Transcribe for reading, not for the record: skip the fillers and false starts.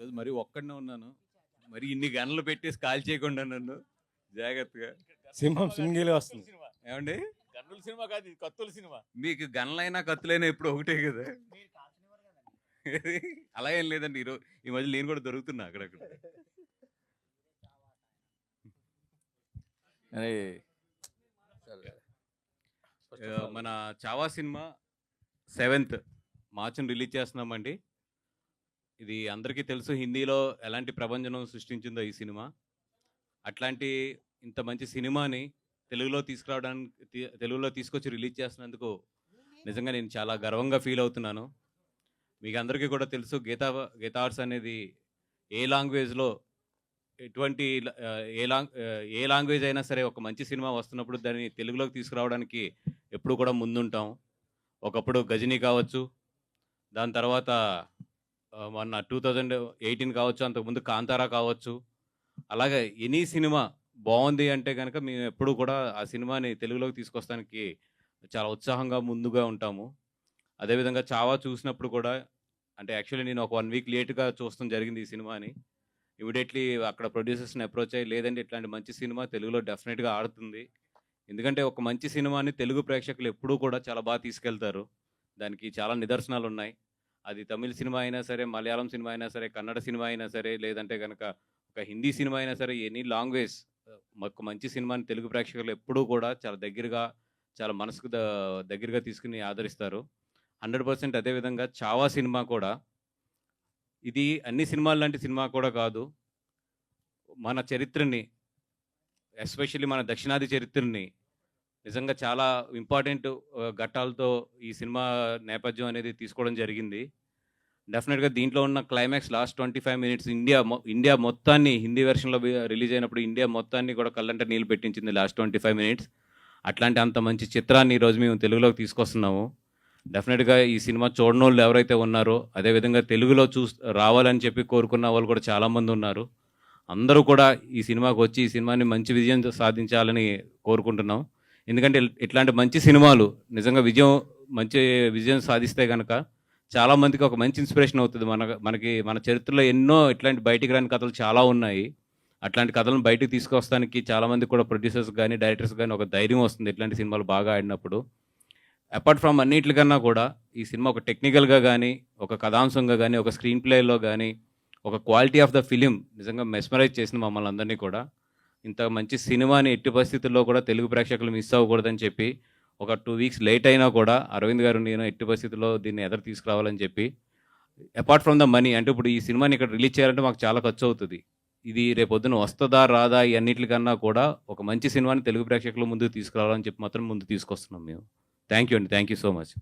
ఈరోజు మరీ ఒక్కడనే ఉన్నాను. మరి ఇన్ని గన్నులు పెట్టేసి కాల్ చేయకుండా నన్ను జాగ్రత్తగా. సింహం సింగిల్ వస్తుంది. ఏమండి? గన్నుల సినిమా కాదు, ఇది కత్తుల సినిమా. మీకు గన్నులైనా కత్తులైనా ఎప్పుడు ఒకటే కదా. అలా ఏం లేదండి. ఈ మధ్య నేను కూడా దొరుకుతున్నా అక్కడక్కడ. అని మన చావా సినిమా 7th మార్చిని రిలీజ్ చేస్తున్నామండి. ఇది అందరికీ తెలుసు హిందీలో ఎలాంటి ప్రభంజనం సృష్టించిందో ఈ సినిమా. అట్లాంటి ఇంత మంచి సినిమాని తెలుగులో తీసుకొచ్చి రిలీజ్ చేసినందుకు నిజంగా నేను చాలా గర్వంగా ఫీల్ అవుతున్నాను. మీకు అందరికీ కూడా తెలుసు గీతా ఆర్ట్స్ అనేది ఏ లాంగ్వేజ్లో ఎటువంటి ఏ లాంగ్వేజ్ అయినా సరే ఒక మంచి సినిమా వస్తున్నప్పుడు దాన్ని తెలుగులోకి తీసుకురావడానికి ఎప్పుడు కూడా ముందుంటాం. ఒకప్పుడు గజనీ కావచ్చు, దాని తర్వాత మొన్న 2018 కావచ్చు, అంతకుముందు కాంతారా కావచ్చు. అలాగే ఎనీ సినిమా బాగుంది అంటే కనుక మేము ఎప్పుడు కూడా ఆ సినిమాని తెలుగులోకి తీసుకొస్తానికి చాలా ఉత్సాహంగా ముందుగా ఉంటాము. అదేవిధంగా చావా చూసినప్పుడు కూడా అంటే యాక్చువల్లీ నేను ఒక 1 వీక్ లేట్గా చూడడం జరిగింది ఈ సినిమాని. ఇమీడియట్లీ అక్కడ ప్రొడ్యూసర్స్ని అప్రోచ్ అయ్యి, లేదంటే ఇట్లాంటి మంచి సినిమా తెలుగులో డెఫినెట్గా ఆడుతుంది. ఎందుకంటే ఒక మంచి సినిమాని తెలుగు ప్రేక్షకులు ఎప్పుడూ కూడా చాలా బాగా తీసుకెళ్తారు. దానికి చాలా నిదర్శనాలు ఉన్నాయి. అది తమిళ సినిమా అయినా సరే, మలయాళం సినిమా అయినా సరే, కన్నడ సినిమా అయినా సరే, లేదంటే కనుక ఒక హిందీ సినిమా అయినా సరే, ఎనీ లాంగ్వేజ్ ఒక మంచి సినిమాని తెలుగు ప్రేక్షకులు ఎప్పుడూ కూడా చాలా దగ్గరగా, చాలా మనసుకు దగ్గరగా తీసుకుని ఆదరిస్తారు. 100%. అదేవిధంగా చావా సినిమా కూడా ఇది అన్ని సినిమాల లాంటి సినిమా కూడా కాదు. మన చరిత్రని, ఎస్పెషల్లీ మన దక్షిణాది చరిత్రని నిజంగా చాలా ఇంపార్టెంట్ ఘట్టాలతో ఈ సినిమా నేపథ్యం అనేది తీసుకోవడం జరిగింది. డెఫినెట్గా దీంట్లో ఉన్న క్లైమాక్స్ లాస్ట్ 25 minutes ఇండియా మొత్తాన్ని, హిందీ వెర్షన్లో రిలీజ్ అయినప్పుడు ఇండియా మొత్తాన్ని కూడా కళ్ళంట నీళ్ళు పెట్టించింది లాస్ట్ 25 minutes. అట్లాంటి అంత మంచి చిత్రాన్ని ఈరోజు మేము తెలుగులోకి తీసుకొస్తున్నాము. డెఫినెట్గా ఈ సినిమా చూడని వాళ్ళు ఎవరైతే ఉన్నారో, అదేవిధంగా తెలుగులో రావాలని చెప్పి కోరుకున్న వాళ్ళు కూడా చాలామంది ఉన్నారు. అందరూ కూడా ఈ సినిమాకి వచ్చి ఈ సినిమాని మంచి విజయం సాధించాలని కోరుకుంటున్నాం. ఎందుకంటే ఇట్లాంటి మంచి సినిమాలు నిజంగా మంచి విజయం సాధిస్తే కనుక చాలామందికి ఒక మంచి ఇన్స్పిరేషన్ అవుతుంది. మన చరిత్రలో ఎన్నో ఇట్లాంటి బయటికి రాని కథలు చాలా ఉన్నాయి. అట్లాంటి కథలను బయటకు తీసుకొస్తానికి చాలామంది కూడా ప్రొడ్యూసర్స్ కానీ, డైరెక్టర్స్ కానీ ఒక ధైర్యం వస్తుంది ఇట్లాంటి సినిమాలు బాగా ఆడినప్పుడు. అపార్ట్ ఫ్రమ్ అన్నిటికన్నా కూడా ఈ సినిమా ఒక టెక్నికల్గా కానీ, ఒక కథాంశంగా కానీ, ఒక స్క్రీన్ ప్లేలో కానీ, ఒక క్వాలిటీ ఆఫ్ ద ఫిలిం నిజంగా మెస్మరైజ్ చేసిన మమ్మల్ని అందరినీ కూడా. ఇంత మంచి సినిమాని ఎట్టి పరిస్థితుల్లో కూడా తెలుగు ప్రేక్షకులు మిస్ అవ్వకూడదని చెప్పి ఒక 2 weeks లేట్ అయినా కూడా అరవింద్ గారు నేను ఎట్టి పరిస్థితుల్లో దీన్ని ఎదురు తీసుకురావాలని చెప్పి, అపార్ట్ ఫ్రమ్ ద మనీ, అంటే ఇప్పుడు ఈ సినిమాని ఇక్కడ రిలీజ్ చేయాలంటే మాకు చాలా ఖర్చు అవుతుంది. ఇది రేపొద్దున వస్తుందా రాదా ఈ అన్నిటికన్నా కూడా ఒక మంచి సినిమాని తెలుగు ప్రేక్షకుల ముందుకు తీసుకురావాలని చెప్పి మాత్రం ముందు తీసుకొస్తున్నాం మేము. థ్యాంక్ యూ అండి. Thank you so much.